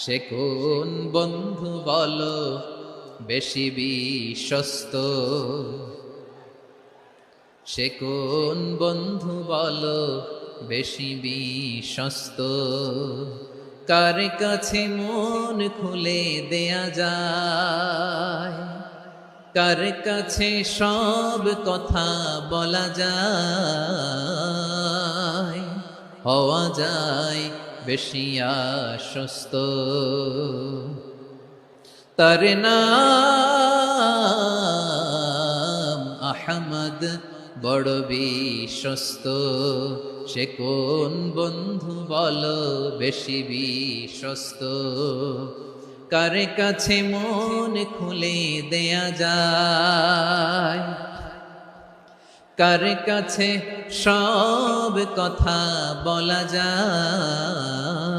সে কোন বন্ধু বলো বেশি বিশ্বস্ত, সে কোন বন্ধু বলো বেশি বিশ্বস্ত, কার কাছে মন খুলে দেয়া যায়, কার কাছে সব কথা বলা যায়, হওয়া যায় বেশি আশ্বস্ত। তার নাম আহমদ, বড় বিশ্বস্ত। সে কোন বন্ধু বলো বেশি বিশ্বস্ত, কার কাছে মন খুলে দেয়া যায়, কার কাছে সব কথা বলা যায়,